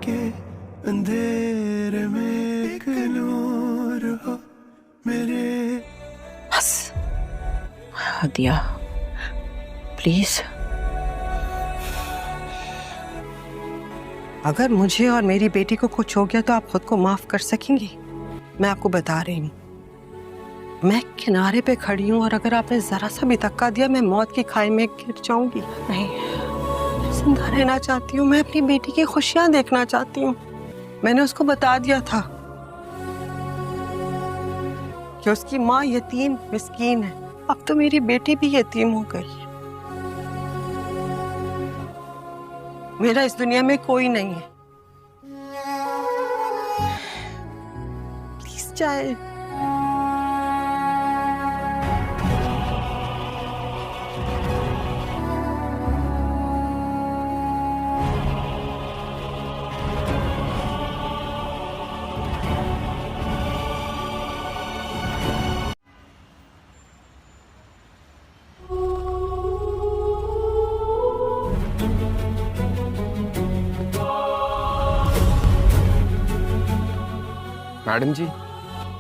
के अंधेरे में एक नूर हो मेरे। बस दिया, प्लीज। अगर मुझे और मेरी बेटी को कुछ हो गया तो आप खुद को माफ कर सकेंगी? मैं आपको बता रही हूँ, मैं किनारे पे खड़ी हूँ और अगर आपने जरा सा भी धक्का दिया मैं मौत की खाई में गिर जाऊंगी। नहीं, मैं जिंदा रहना चाहती हूँ, मैं अपनी बेटी की खुशियां देखना चाहती हूँ। मैंने उसको बता दिया था कि उसकी माँ यतीम मिस्कीन है। अब तो मेरी बेटी भी यतीम हो गई। मेरा इस दुनिया में कोई नहीं है। प्लीज चाहे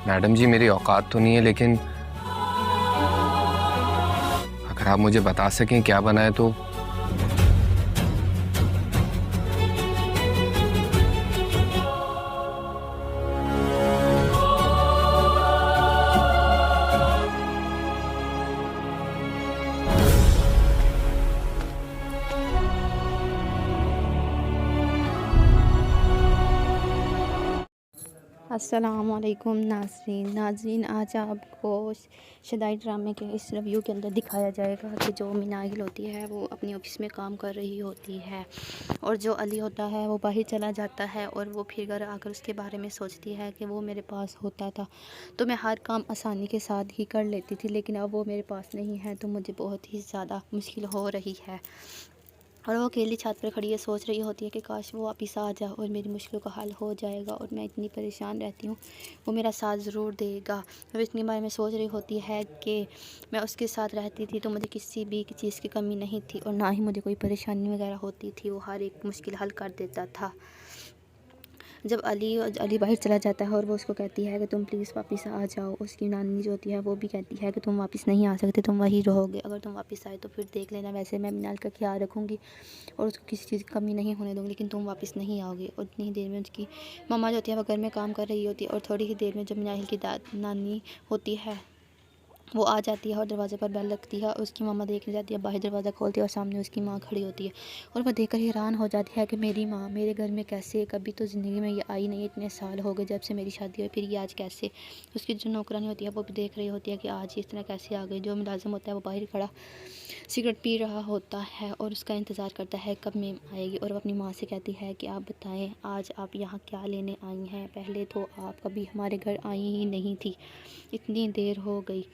मैडम जी मेरी औकात तो नहीं है, लेकिन अगर आप मुझे बता सकें क्या बना है तो। अस्सलामुअलैकुम नाज़रीन, आज आपको शदाई ड्रामे के इस रिव्यू के अंदर दिखाया जाएगा कि जो मिनाइल होती है वो अपनी ऑफिस में काम कर रही होती है और जो अली होता है वो बाहर चला जाता है और वो फिर घर आकर उसके बारे में सोचती है कि वो मेरे पास होता था तो मैं हर काम आसानी के साथ ही कर लेती थी, लेकिन अब वो मेरे पास नहीं है तो मुझे बहुत ही ज़्यादा मुश्किल हो रही है। और वो अकेली छत पर खड़ी है, सोच रही होती है कि काश वो वापस आ जाए और मेरी मुश्किलों का हल हो जाएगा और मैं इतनी परेशान रहती हूँ, वो मेरा साथ ज़रूर देगा। वो इतनी बार में सोच रही होती है कि मैं उसके साथ रहती थी तो मुझे किसी भी चीज़ की कमी नहीं थी और ना ही मुझे कोई परेशानी वगैरह होती थी, वो हर एक मुश्किल हल कर देता था। जब अली बाहर चला जाता है और वो उसको कहती है कि तुम प्लीज़ वापस आ जाओ, उसकी नानी जो होती है वो भी कहती है कि तुम वापस नहीं आ सकते, तुम वहीं रहोगे, अगर तुम वापस आए तो फिर देख लेना, वैसे मैं मिनाल का ख्याल रखूँगी और उसको किसी चीज़ की कमी नहीं होने दूँगी, लेकिन तुम वापस नहीं आओगे। और इतनी ही देर में उसकी मम्मा जो होती है वो घर में काम कर रही होती है और थोड़ी ही देर में जब मिनाल की नानी होती है वो आ जाती है और दरवाज़े पर बेल लगती है। उसकी मम्मा देखने जाती है, बाहर दरवाज़ा खोलती है और सामने उसकी माँ खड़ी होती है और वह देखकर हैरान हो जाती है कि मेरी माँ मेरे घर में कैसे, कभी तो ज़िंदगी में ये आई नहीं, इतने साल हो गए जब से मेरी शादी हुई, फिर ये आज कैसे। उसकी जो नौकरानी होती है वो भी देख रही होती है कि आज इस तरह कैसे आ गई। जो मुलाजिम होता है वो बाहर खड़ा सिगरेट पी रहा होता है और उसका इंतज़ार करता है कब मैं आएगी और वो अपनी माँ से कहती है कि आप बताएं आज आप यहाँ क्या लेने आई हैं, पहले तो आप कभी हमारे घर आई ही नहीं थी, इतनी देर हो गई,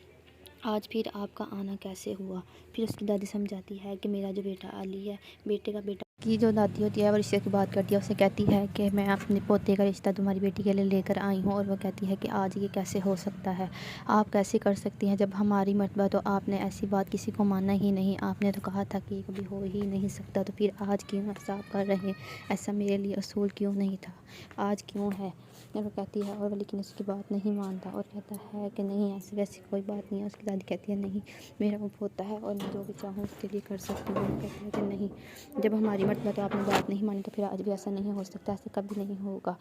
आज फिर आपका आना कैसे हुआ। फिर उसकी दादी समझाती है कि मेरा जो बेटा अली है, बेटे का बेटा की जो दादी होती है वो रिश्ते की बात करती है, उसे कहती है कि मैं अपने पोते का रिश्ता तुम्हारी बेटी के लिए लेकर आई हूँ और वो कहती है कि आज ये कैसे हो सकता है, आप कैसे कर सकती हैं, जब हमारी मर्तबा तो आपने ऐसी बात किसी को माना ही नहीं, आपने तो कहा था कि ये कभी हो ही नहीं सकता, तो फिर आज क्यों ऐसा आप कर रहे हैं, ऐसा मेरे लिए असूल क्यों नहीं था, आज क्यों है। और वो कहती है और लेकिन उसकी बात नहीं मानता और कहता है कि नहीं ऐसी वैसी कोई बात नहीं है। उसकी दादी कहती है नहीं, मेरा वो होता है और मैं जो भी चाहूँ उसके लिए कर सकती हूँ। वो कहती है कि नहीं, जब हमारी मतलब तो आपने बात नहीं मानी तो फिर आज भी ऐसा नहीं हो सकता, ऐसा कभी नहीं होगा।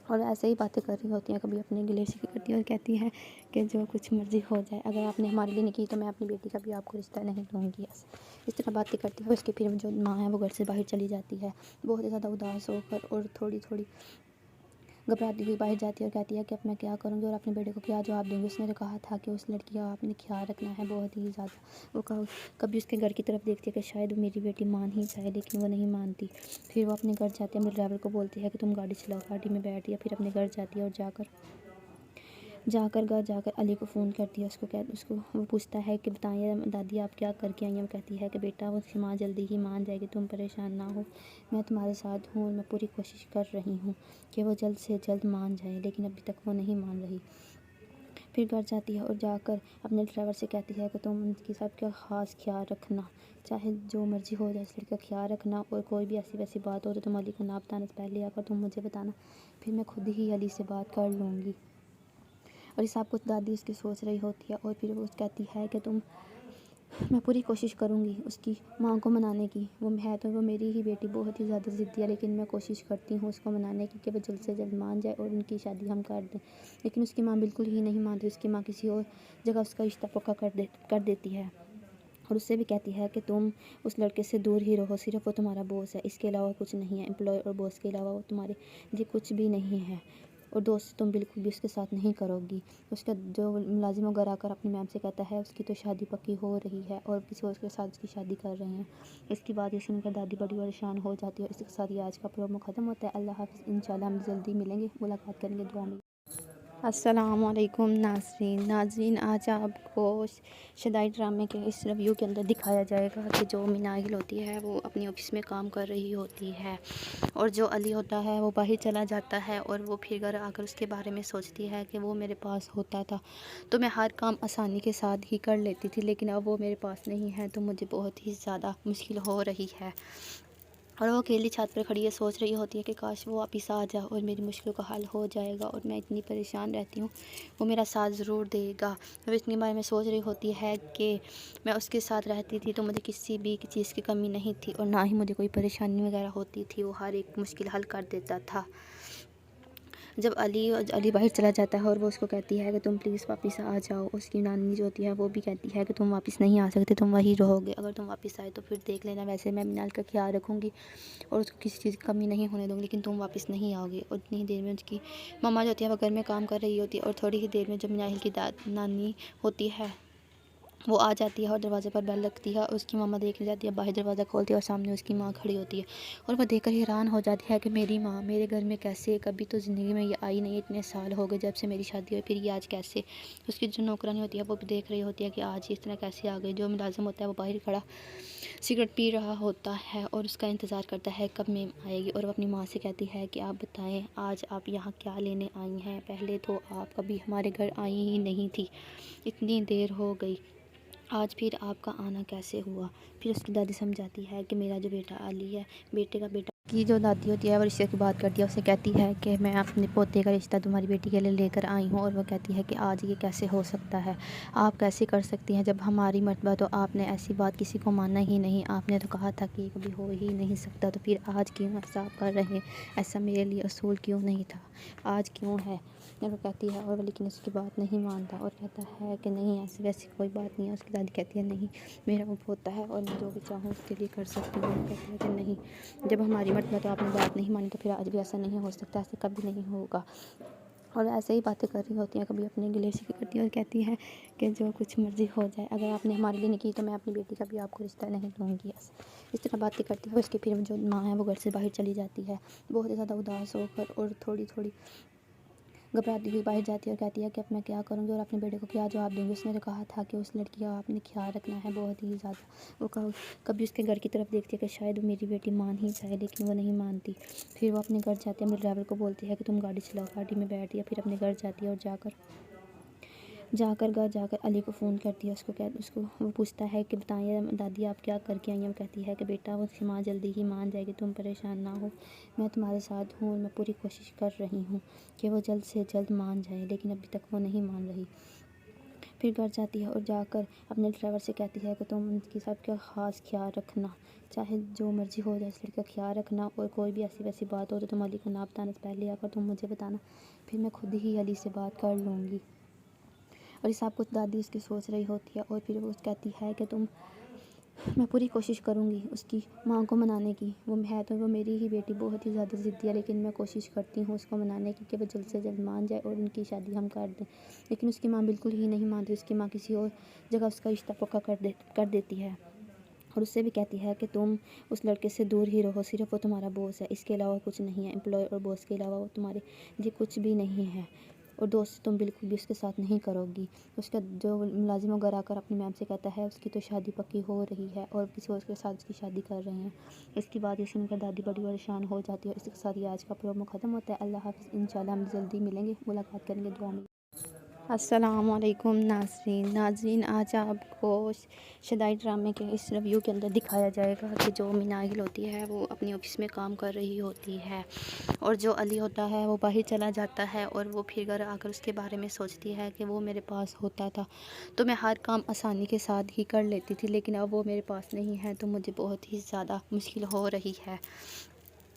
और ऐसे ही बातें कर रही होती हैं, कभी अपने गिले शिकवे करती है और कहती है कि जो कुछ मर्ज़ी हो जाए, अगर आपने हमारे लिए नहीं की तो मैं अपनी बेटी का भी आपको रिश्ता नहीं दूँगी। ऐसे इस तरह बातें करती है। उसके फिर जो माँ है वो घर से बाहर चली जाती है बहुत ही ज़्यादा उदास होकर और थोड़ी थोड़ी घबराती हुई बाहर जाती है और कहती है कि अब मैं क्या करूँगी और अपने बेटे को क्या जवाब दूँगी। उसने तो कहा था कि उस लड़की का आपने ख्याल रखना है बहुत ही ज़्यादा। वो कभी उसके घर की तरफ देखती है कि शायद मेरी बेटी मान ही जाए, लेकिन वो नहीं मानती। फिर वो अपने घर जाती है, अपने ड्राइवर को बोलती है कि तुम गाड़ी चलाओ, गाड़ी में बैठ, या फिर अपने घर जाती है और घर जाकर अली को फ़ोन करती है। उसको वो पूछता है कि बताइए दादी आप क्या करके आई हैं। वो कहती है कि बेटा वो माँ जल्दी ही मान जाएगी, तुम परेशान ना हो, मैं तुम्हारे साथ हूँ, मैं पूरी कोशिश कर रही हूँ कि वो जल्द से जल्द मान जाए, लेकिन अभी तक वो नहीं मान रही। फिर घर जाती है और जाकर अपने ड्राइवर से कहती है कि तुम उनकी सबका ख़ास ख्याल रखना, चाहे जो मर्ज़ी हो जाए, इस लड़के का ख्याल रखना, और कोई भी ऐसी वैसी बात हो तो तुम अली को ना बताने से पहले आकर तुम मुझे बताना, फिर मैं खुद ही अली से बात कर लूँगी। और इस सब कुछ दादी उसकी सोच रही होती है, और फिर वो कहती है कि मैं पूरी कोशिश करूँगी उसकी माँ को मनाने की। वो है तो वो मेरी ही बेटी बहुत ही ज़्यादा ज़िद्दी है, लेकिन मैं कोशिश करती हूँ उसको मनाने की कि वो जल्द से जल्द मान जाए और उनकी शादी हम कर दें। लेकिन उसकी माँ बिल्कुल ही नहीं मानती। उसकी माँ किसी और जगह उसका रिश्ता पक्का कर देती है, और उससे भी कहती है कि तुम उस लड़के से दूर ही रहो, सिर्फ वो तुम्हारा बॉस है, इसके अलावा कुछ नहीं है। एम्प्लॉय और बॉस के अलावा वो तुम्हारे लिए कुछ भी नहीं है, और दोस्त तुम बिल्कुल भी उसके साथ नहीं करोगी। उसका जो मुलाजिम वगैरह आकर अपनी मैम से कहता है उसकी तो शादी पक्की हो रही है और किसी और के साथ उसकी शादी कर रहे हैं। इसकी बात ये सुनकर दादी बड़ी परेशान हो जाती है। और इसके साथ ही आज का प्रोमो ख़त्म होता है। अल्लाह हाफ़िज़। इंशाल्लाह हम जल्दी मिलेंगे, मुलाकात करेंगे, दुआ में। अस्सलामुअलैकुम नाज़रीन, आज आपको शदाई ड्रामे के इस रिव्यू के अंदर दिखाया जाएगा कि जो मिनागिल होती है वो अपनी ऑफिस में काम कर रही होती है, और जो अली होता है वो बाहर चला जाता है, और वो फिर घर आकर उसके बारे में सोचती है कि वो मेरे पास होता था तो मैं हर काम आसानी के साथ ही कर लेती थी, लेकिन अब वो मेरे पास नहीं है तो मुझे बहुत ही ज़्यादा मुश्किल हो रही है। और वो अकेली छत पर खड़ी है, सोच रही होती है कि काश वो वापस आ जाए और मेरी मुश्किलों का हल हो जाएगा, और मैं इतनी परेशान रहती हूँ, वो मेरा साथ ज़रूर देगा। वो इतनी बार में सोच रही होती है कि मैं उसके साथ रहती थी तो मुझे किसी भी चीज़ की कमी नहीं थी, और ना ही मुझे कोई परेशानी वगैरह होती थी, वो हर एक मुश्किल हल कर देता था। जब अली बाहर चला जाता है और वो उसको कहती है कि तुम प्लीज़ वापस आ जाओ, उसकी नानी जो होती है वो भी कहती है कि तुम वापस नहीं आ सकते, तुम वहीं रहोगे, अगर तुम वापस आए तो फिर देख लेना, वैसे मैं मिनाल का ख्याल रखूँगी और उसको किसी चीज़ की कमी नहीं होने दूँगी, लेकिन तुम वापस नहीं आओगे। और इतनी ही देर में उसकी मम्मा जो होती है वो घर में काम कर रही होती है, और थोड़ी ही देर में जब मिनाल की नानी होती है वो आ जाती है और दरवाज़े पर बेल लगती है, और उसकी मम्मा देखने जाती है, बाहर दरवाज़ा खोलती है और सामने उसकी माँ खड़ी होती है, और वह देखकर हैरान हो जाती है कि मेरी माँ मेरे घर में कैसे, कभी तो ज़िंदगी में ये आई नहीं, इतने साल हो गए जब से मेरी शादी हुई, फिर ये आज कैसे। उसकी जो नौकरानी होती है वो भी देख रही होती है कि आज इस तरह कैसे आ गई। जो मुलाजिम होता है वो बाहर खड़ा सिगरेट पी रहा होता है और उसका इंतज़ार करता है कब मैम आएगी, और वह अपनी माँ से कहती है कि आप बताएं आज आप यहाँ क्या लेने आई हैं, पहले तो आप कभी हमारे घर आई ही नहीं थी, इतनी देर हो गई, आज फिर आपका आना कैसे हुआ। फिर उसकी दादी समझाती है कि मेरा जो बेटा अली है, बेटे का बेटा की जो दादी होती है वो रिश्ते की बात करती है, उसे कहती है कि मैं अपने पोते का रिश्ता तुम्हारी बेटी के लिए लेकर आई हूँ, और वह कहती है कि आज ये कैसे हो सकता है, आप कैसे कर सकती हैं, जब हमारी मर्तबा तो आपने ऐसी बात किसी को माना ही नहीं, आपने तो कहा था कि कभी हो ही नहीं सकता, तो फिर आज क्यों ऐसा आप कर रहे हैं, ऐसा मेरे लिए असूल क्यों नहीं था, आज क्यों है। वो कहती है, और लेकिन उसकी बात नहीं मानता और कहता है कि नहीं ऐसी वैसी कोई बात नहीं है। उसकी दादी कहती है नहीं, मेरा वो होता है और मैं जो भी चाहूँ उसके लिए कर सकती हूँ। वो कहती है कि नहीं, जब हमारी मर्तबा तो आपने बात नहीं मानी तो फिर आज भी ऐसा नहीं हो सकता, ऐसे कभी नहीं होगा। और ऐसे ही बातें कर रही होती हैं, कभी अपने गिले शिकवे करती है और कहती है कि जो कुछ मर्ज़ी हो जाए, अगर आपने हमारे लिए नहीं की तो मैं अपनी बेटी का भी आपको रिश्ता नहीं दूँगी। इस तरह बातें करती है। उसकी फिर जो माँ है वो घर से बाहर चली जाती है, बहुत ज़्यादा उदास होकर, और थोड़ी थोड़ी घबराती हुई बाहर जाती है और कहती है कि अब मैं क्या करूँगी और अपने बेटे को क्या जवाब दूँगी। उसने तो कहा था कि उस लड़की का आपने ख्याल रखना है बहुत ही ज़्यादा। वो कभी उसके घर की तरफ देखती है कि शायद मेरी बेटी मान ही जाए, लेकिन वो नहीं मानती। फिर वो अपने घर जाती है, अपने ड्राइवर को बोलती है कि तुम गाड़ी चलाओ, गाड़ी में बैठ, या फिर अपने घर जाती है और जाकर अली को फ़ोन करती है। उसको वो पूछता है कि बताइए दादी आप क्या करके आई हैं। वो कहती है कि बेटा वो माँ जल्दी ही मान जाएगी, तुम परेशान ना हो, मैं तुम्हारे साथ हूँ और मैं पूरी कोशिश कर रही हूँ कि वो जल्द से जल्द मान जाए, लेकिन अभी तक वो नहीं मान रही। फिर घर जाती है और जाकर अपने ड्राइवर से कहती है कि तुम उनकी सबका ख़ास ख्याल रखना, चाहे जो मर्ज़ी हो जाए, इस लड़के का ख्याल रखना, और कोई भी ऐसी वैसी बात हो तो तुम अली को ना बताने से पहले आकर तुम मुझे बताना, फिर मैं खुद ही अली से बात कर लूँगी। और ये सब कुछ दादी उसकी सोच रही होती है, और फिर वो कहती है कि मैं पूरी कोशिश करूँगी उसकी माँ को मनाने की। वो है तो वो मेरी ही बेटी बहुत ही ज़्यादा ज़िद्दी है, लेकिन मैं कोशिश करती हूँ उसको मनाने की कि वो जल्द से जल्द मान जाए और उनकी शादी हम कर दें। लेकिन उसकी माँ बिल्कुल ही नहीं मानती। उसकी माँ किसी और जगह उसका रिश्ता पक्का कर देती है, और उससे भी कहती है कि तुम उस लड़के से दूर ही रहो, सिर्फ वो तुम्हारा बॉस है, इसके अलावा कुछ नहीं है। एम्प्लॉय और बॉस के अलावा वो तुम्हारे लिए कुछ भी नहीं है, और दोस्त तुम बिल्कुल भी उसके साथ नहीं करोगी। उसका जो मुलाजिम वगैरह आकर अपनी मैम से कहता है उसकी तो शादी पक्की हो रही है और किसी और के साथ उसकी शादी कर रहे हैं। इसकी बात ये सुनकर दादी बड़ी परेशान हो जाती है। इसके साथ ही आज का प्रोमो ख़त्म होता है। अल्लाह हाफ़िज़। इंशाल्लाह हम जल्दी मिलेंगे, मुलाकात करेंगे, दुआ में। अस्सलामुअलैकुम नाज़रीन आज आपको शदाई ड्रामे के इस रिव्यू के अंदर दिखाया जाएगा कि जो मिनागिल होती है वो अपनी ऑफिस में काम कर रही होती है और जो अली होता है वो बाहर चला जाता है और वो फिर घर आकर उसके बारे में सोचती है कि वो मेरे पास होता था तो मैं हर काम आसानी के साथ ही कर लेती थी, लेकिन अब वो मेरे पास नहीं है तो मुझे बहुत ही ज़्यादा मुश्किल हो रही है।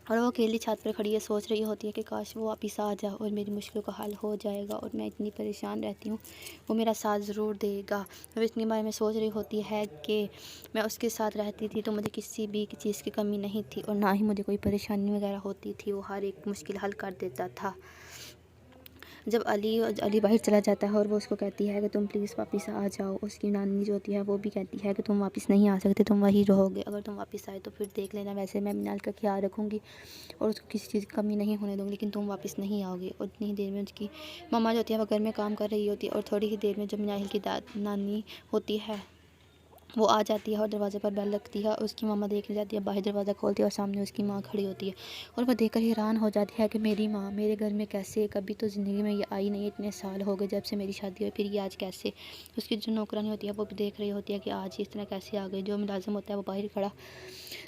और वो अकेली छत पर खड़ी है, सोच रही होती है कि काश वो वापिस आ जाए और मेरी मुश्किलों का हल हो जाएगा और मैं इतनी परेशान रहती हूँ, वो मेरा साथ ज़रूर देगा। वो इतनी बार में सोच रही होती है कि मैं उसके साथ रहती थी तो मुझे किसी भी चीज़ की कमी नहीं थी और ना ही मुझे कोई परेशानी वगैरह होती थी, वो हर एक मुश्किल हल कर देता था। जब अली बाहर चला जाता है और वो उसको कहती है कि तुम प्लीज़ वापस आ जाओ, उसकी नानी जो होती है वो भी कहती है कि तुम वापस नहीं आ सकते, तुम वहीं रहोगे, अगर तुम वापस आए तो फिर देख लेना, वैसे मैं मिनाल का ख्याल रखूँगी और उसको किसी चीज़ की कमी नहीं होने दूँगी, लेकिन तुम वापस नहीं आओगे। और इतनी ही देर में उसकी मम्मा जो होती है वो घर में काम कर रही होती है और थोड़ी ही देर में जो मिनाल की नानी होती है वो आ जाती है और दरवाज़े पर बेल लगती है और उसकी मामा देखने जाती है, बाहर दरवाज़ा खोलती है और सामने उसकी माँ खड़ी होती है और वह देखकर हैरान हो जाती है कि मेरी माँ मेरे घर में कैसे, कभी तो ज़िंदगी में ये आई नहीं, इतने साल हो गए जब से मेरी शादी हुई, फिर ये आज कैसे। उसकी जो नौकरानी होती है वो भी देख रही होती है कि आज इस तरह कैसे आ गई। जो मुलाजिम होता है वो बाहर खड़ा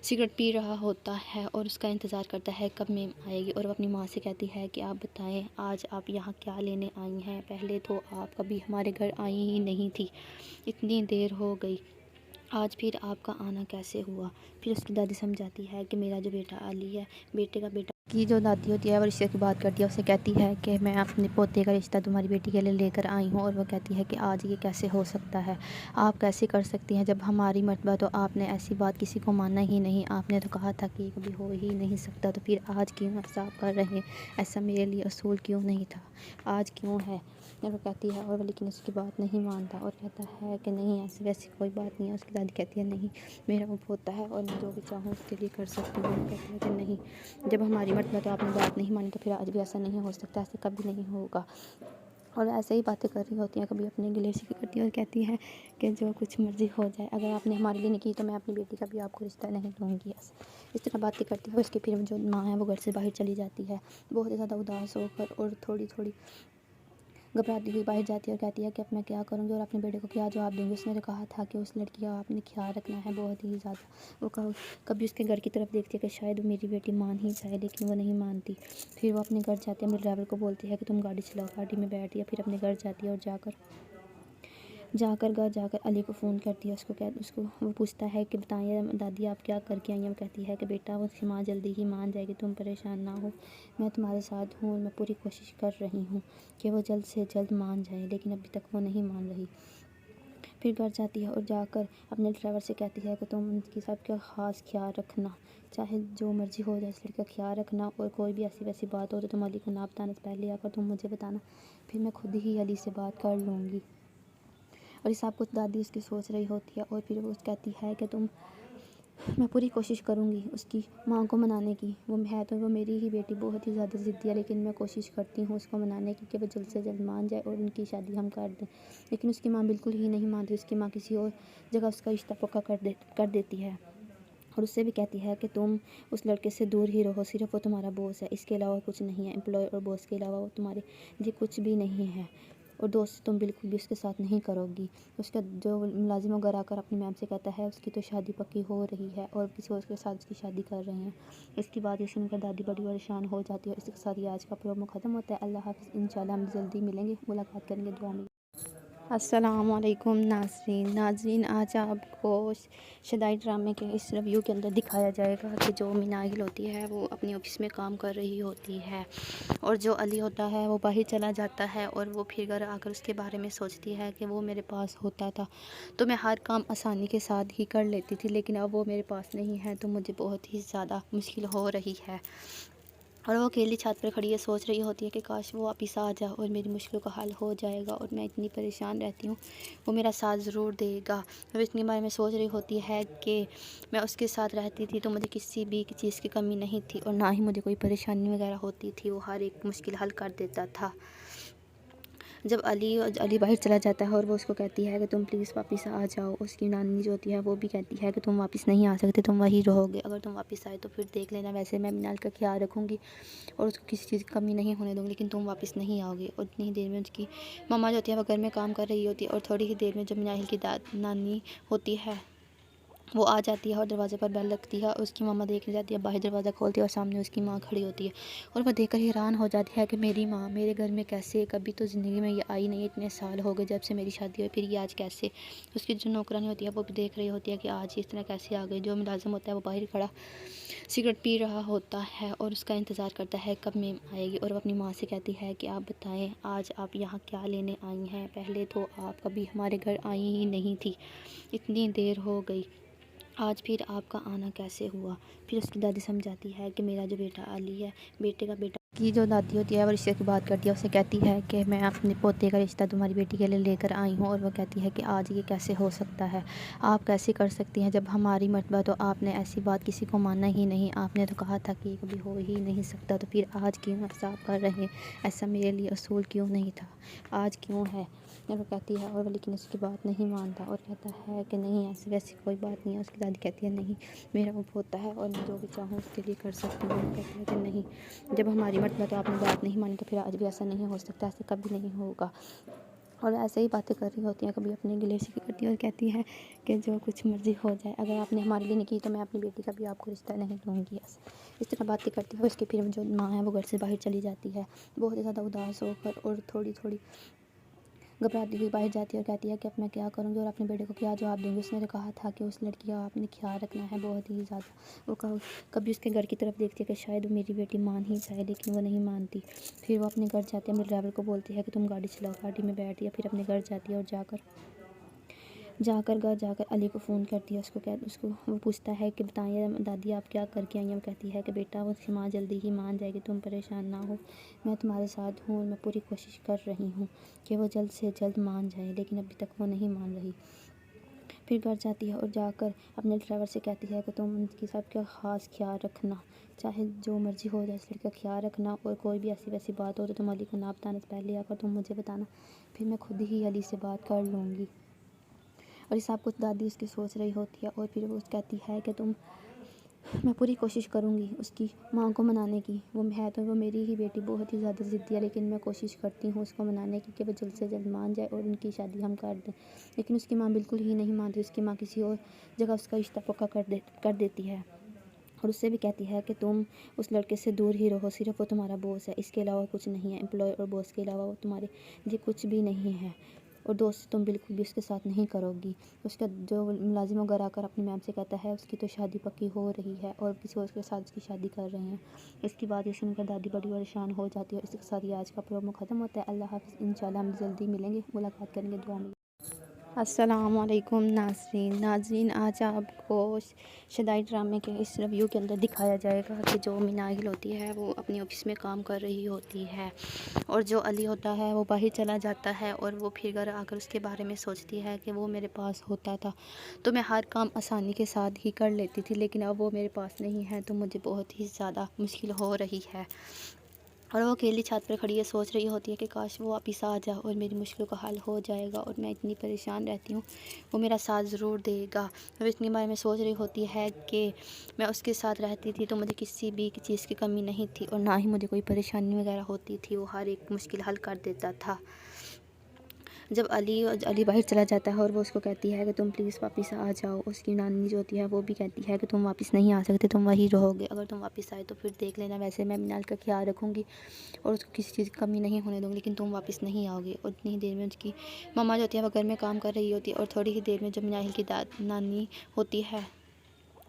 सिगरेट पी रहा होता है और उसका इंतज़ार करता है कब मेम आएगी और वो अपनी माँ से कहती है कि आप बताएं आज आप यहाँ क्या लेने आई हैं, पहले तो आप कभी हमारे घर आई ही नहीं थी, इतनी देर हो गई, आज फिर आपका आना कैसे हुआ। फिर उसकी दादी समझाती है कि मेरा जो बेटा अली है, बेटे का बेटा की जो दादी होती है वो रिश्ते की बात करती है, उसे कहती है कि मैं अपने पोते का रिश्ता तुम्हारी बेटी के लिए लेकर आई हूँ और वो कहती है कि आज ये कैसे हो सकता है, आप कैसे कर सकती हैं, जब हमारी मर्तबा तो आपने ऐसी बात किसी को माना ही नहीं, आपने तो कहा था कि कभी हो ही नहीं सकता, तो फिर आज क्यों ऐसा आप कर रहे हैं, ऐसा मेरे लिए असूल क्यों नहीं था, आज क्यों है। और वो कहती है और वो लेकिन उसकी बात नहीं मानता और कहता है कि नहीं ऐसी वैसी कोई बात नहीं है। उसकी दादी कहती है नहीं मेरा वो होता है और मैं जो भी चाहूँ उसके लिए कर सकती हूँ। वो कहती है कि नहीं, जब हमारी मर्तबा तो आपने बात नहीं मानी तो फिर आज भी ऐसा नहीं हो सकता, ऐसे कभी नहीं होगा। और ऐसे ही बातें कर रही होती हैं, कभी अपने गिले शिकवे करती है और कहती है कि जो कुछ मर्ज़ी हो जाए, अगर आपने हमारे लिए नहीं की तो मैं अपनी बेटी का भी आपको रिश्ता नहीं दूँगी। इस तरह बातें करती है। उसकी फिर जो माँ है वो घर से बाहर चली जाती है बहुत ही ज़्यादा उदास होकर और थोड़ी थोड़ी घबराती हुई बाहर जाती है और कहती है कि अब मैं क्या करूँगी और अपने बेटे को क्या जवाब दूँगी। उसने तो कहा था कि उस लड़की का आपने ख्याल रखना है बहुत ही ज़्यादा। वो कभी उसके घर की तरफ देखती है कि शायद मेरी बेटी मान ही जाए, लेकिन वो नहीं मानती। फिर वो अपने घर जाती है, अपने ड्राइवर को बोलती है कि तुम गाड़ी चलाओ, गाड़ी में बैठ दिया। फिर अपने घर जाती है और जाकर अली को फ़ोन करती है। उसको वो पूछता है कि बताइए दादी आप क्या करके आई हैं। वो कहती है कि बेटा वो माँ जल्दी ही मान जाएगी, तुम परेशान ना हो, मैं तुम्हारे साथ हूँ और मैं पूरी कोशिश कर रही हूँ कि वो जल्द से जल्द मान जाए, लेकिन अभी तक वो नहीं मान रही। फिर घर जाती है और जाकर अपने ड्राइवर से कहती है कि तुम उनकी सबका ख़ास ख्याल रखना, चाहे जो मर्ज़ी हो जाए, इस लड़की का ख्याल रखना और कोई भी ऐसी वैसी बात हो तो तुम अली को ना बताना, पहले आकर तुम मुझे बताना, फिर मैं खुद ही अली से बात कर लूँगी। और इस सब कुछ दादी उसकी सोच रही होती है और फिर वो कहती है कि मैं पूरी कोशिश करूँगी उसकी माँ को मनाने की, वो है तो वो मेरी ही बेटी बहुत ही ज़्यादा ज़िद्दी है, लेकिन मैं कोशिश करती हूँ उसको मनाने की कि वो जल्द से जल्द मान जाए और उनकी शादी हम कर दें। लेकिन उसकी माँ बिल्कुल ही नहीं मानती, उसकी माँ किसी और जगह उसका रिश्ता पक्का कर देती है और उससे भी कहती है कि तुम उस लड़के से दूर ही रहो, सिर्फ वो तुम्हारा बॉस है, इसके अलावा कुछ नहीं है, एम्प्लॉय और बॉस के अलावा वो तुम्हारे लिए कुछ भी नहीं है और दोस्त तुम बिल्कुल भी उसके साथ नहीं करोगी। उसका जो मुलाजिम घर आकर अपनी मैम से कहता है उसकी तो शादी पक्की हो रही है और किसी और के साथ उसकी शादी कर रहे हैं। इसकी बात ये सुनकर दादी बड़ी परेशान हो जाती है और इसके साथ ही आज का प्रोमो ख़त्म होता है। अल्लाह हाफ़िज़, इंशाल्लाह हम जल्दी मिलेंगे, मुलाकात करेंगे, दुआ में। अस्सलामुअलैकुम नाज़रीन आज आपको शदाई ड्रामे के इस रिव्यू के अंदर दिखाया जाएगा कि जो मिनागिल होती है वो अपनी ऑफिस में काम कर रही होती है और जो अली होता है वो बाहर चला जाता है और वो फिर घर आकर उसके बारे में सोचती है कि वो मेरे पास होता था तो मैं हर काम आसानी के साथ ही कर लेती थी, लेकिन अब वो मेरे पास नहीं है तो मुझे बहुत ही ज़्यादा मुश्किल हो रही है। और वो अकेली छत पर खड़ी है, सोच रही होती है कि काश वो वापिस आ जाए और मेरी मुश्किलों का हल हो जाएगा और मैं इतनी परेशान रहती हूँ, वो मेरा साथ ज़रूर देगा। वो इतनी बार में सोच रही होती है कि मैं उसके साथ रहती थी तो मुझे किसी भी चीज़ की कमी नहीं थी और ना ही मुझे कोई परेशानी वगैरह होती थी, वो हर एक मुश्किल हल कर देता था। जब अली बाहर चला जाता है और वो उसको कहती है कि तुम प्लीज़ वापस आ जाओ, उसकी नानी जो होती है वो भी कहती है कि तुम वापस नहीं आ सकते, तुम वहीं रहोगे, अगर तुम वापस आए तो फिर देख लेना, वैसे मैं मिनाल का ख्याल रखूँगी और उसको किसी चीज़ की कमी नहीं होने दूँगी, लेकिन तुम वापस नहीं आओगे। और इतनी ही देर में उसकी मम्मा जो होती है वो घर में काम कर रही होती है और थोड़ी ही देर में जब मिनाहिल की नानी होती है वो आ जाती है और दरवाज़े पर बेल लगती है। उसकी मम्मा देखने जाती है, बाहर दरवाज़ा खोलती है और सामने उसकी माँ खड़ी होती है और वह देखकर हैरान हो जाती है कि मेरी माँ मेरे घर में कैसे, कभी तो ज़िंदगी में ये आई नहीं, इतने साल हो गए जब से मेरी शादी हुई, फिर ये आज कैसे। उसकी जो नौकरानी होती है वो भी देख रही होती है कि आज इस तरह कैसे आ गई। जो मुलाजिम होता है वो बाहर खड़ा सिगरेट पी रहा होता है और उसका इंतज़ार करता है कब मेम आएगी। और वो अपनी माँ से कहती है कि आप बताएं आज आप यहाँ क्या लेने आई हैं, पहले तो आप कभी हमारे घर आई ही नहीं थी, इतनी देर हो गई, आज फिर आपका आना कैसे हुआ। फिर उसकी दादी समझाती है कि मेरा जो बेटा अली है, बेटे का बेटा की जो दादी होती है वो रिश्ते की बात करती है, उसे कहती है कि मैं अपने पोते का रिश्ता तुम्हारी बेटी के लिए लेकर आई हूँ। और वो कहती है कि आज ये कैसे हो सकता है, आप कैसे कर सकती हैं, जब हमारी मर्तबा तो आपने ऐसी बात किसी को माना ही नहीं, आपने तो कहा था कि ये कभी हो ही नहीं सकता, तो फिर आज क्यों ऐसा आप कर रहे हैं, ऐसा मेरे लिए असूल क्यों नहीं था, आज क्यों है। और वो कहती है और वो लेकिन उसकी बात नहीं मानता और कहता है कि नहीं ऐसी वैसी कोई बात नहीं है। उसकी दादी कहती है नहीं, मेरा वो होता है और मैं जो भी चाहूँ उसके लिए कर सकती हूँ। वो कहती है कि नहीं, जब हमारी मर्तबा तो आपने बात नहीं मानी तो फिर आज भी ऐसा नहीं हो सकता, ऐसे कभी नहीं होगा। और ऐसे ही बातें कर रही होती हैं, कभी अपने गिले शिकवे करती है और कहती है कि जो कुछ मर्ज़ी हो जाए, अगर आपने हमारे लिए नहीं की तो मैं अपनी बेटी का भी आपको रिश्ता नहीं दूँगी। इस तरह बातें करती है। उसके फिर जो माँ है वो घर से बाहर चली जाती है बहुत ज़्यादा उदास होकर और थोड़ी थोड़ी घबराती हुई बाहर जाती है और कहती है कि अब मैं क्या करूँगी और अपने बेटे को क्या जवाब दूँगी। उसने तो कहा था कि उस लड़की का आपने ख्याल रखना है बहुत ही ज़्यादा। वो कभी उसके घर की तरफ देखती है कि शायद मेरी बेटी मान ही जाए, लेकिन वो नहीं मानती। फिर वो अपने घर जाती है, अपने ड्राइवर को बोलती है कि तुम गाड़ी चलाओ, गाड़ी में बैठती है, फिर अपने घर जाती है और घर जाकर अली को फ़ोन करती है। उसको वो पूछता है कि बताइए दादी आप क्या करके आई हैं। वो कहती है कि बेटा उसकी माँ जल्दी ही मान जाएगी, तुम परेशान ना हो, मैं तुम्हारे साथ हूँ और मैं पूरी कोशिश कर रही हूँ कि वो जल्द से जल्द मान जाए, लेकिन अभी तक वो नहीं मान रही। फिर घर जाती है और जाकर अपने ड्राइवर से कहती है कि तुम उनकी सबका ख़ास ख्याल रखना, चाहे जो मर्ज़ी हो जाए, इस लड़की का ख्याल रखना, और कोई भी ऐसी वैसी बात हो तो तुम अली को ना बताने से पहले आकर तुम मुझे बताना, फिर मैं खुद ही अली से बात कर लूँगी। और ये सब कुछ दादी उसकी सोच रही होती है। और फिर वो कहती है कि मैं पूरी कोशिश करूँगी उसकी माँ को मनाने की, वो है तो वो मेरी ही बेटी बहुत ही ज़्यादा ज़िद्दी है, लेकिन मैं कोशिश करती हूँ उसको मनाने की कि वो जल्द से जल्द मान जाए और उनकी शादी हम कर दें। लेकिन उसकी माँ बिल्कुल ही नहीं मानती, उसकी माँ किसी और जगह उसका रिश्ता पक्का कर देती है और उससे भी कहती है कि तुम उस लड़के से दूर ही रहो, सिर्फ वो तुम्हारा बॉस है, इसके अलावा कुछ नहीं है, एम्प्लॉय और बॉस के अलावा वो तुम्हारे लिए कुछ भी नहीं है, और दोस्त तुम बिल्कुल भी उसके साथ नहीं करोगी। उसका जो मुलाजिम वगैरह आकर अपनी मैम से कहता है उसकी तो शादी पक्की हो रही है और किसी और के साथ उसकी शादी कर रहे हैं। इसकी बात सुनकर दादी बड़ी परेशान हो जाती है। इसके साथ ये आज का प्रोमो ख़त्म होता है। अल्लाह हाफ़िज़। इंशाल्लाह हम जल्दी मिलेंगे, मुलाकात करेंगे, दुआ में। अस्सलामुअलैकुम नाज़रीन, आज आपको शदाई ड्रामे के इस रिव्यू के अंदर दिखाया जाएगा कि जो मिनाहिल होती है वो अपने ऑफिस में काम कर रही होती है और जो अली होता है वो बाहर चला जाता है और वो फिर घर आकर उसके बारे में सोचती है कि वो मेरे पास होता था तो मैं हर काम आसानी के साथ ही कर लेती थी, लेकिन अब वो मेरे पास नहीं है तो मुझे बहुत ही ज़्यादा मुश्किल हो रही है। और वो अकेली छत पर खड़ी है, सोच रही होती है कि काश वो वापस आ जाए और मेरी मुश्किलों का हल हो जाएगा और मैं इतनी परेशान रहती हूँ, वो मेरा साथ ज़रूर देगा। वो इतनी बार में सोच रही होती है कि मैं उसके साथ रहती थी तो मुझे किसी भी चीज़ की कमी नहीं थी और ना ही मुझे कोई परेशानी वगैरह होती थी, वो हर एक मुश्किल हल कर देता था। जब अली बाहर चला जाता है और वो उसको कहती है कि तुम प्लीज़ वापस आ जाओ, उसकी नानी जो होती है वो भी कहती है कि तुम वापस नहीं आ सकते, तुम वहीं रहोगे, अगर तुम वापस आए तो फिर देख लेना, वैसे मैं मिनाल का ख्याल रखूँगी और उसको किसी चीज़ की कमी नहीं होने दूँगी, लेकिन तुम वापस नहीं आओगे। और इतनी ही देर में उसकी मम्मा जो होती है वो घर में काम कर रही होती है और थोड़ी ही देर में जब मिनाहिल की नानी होती है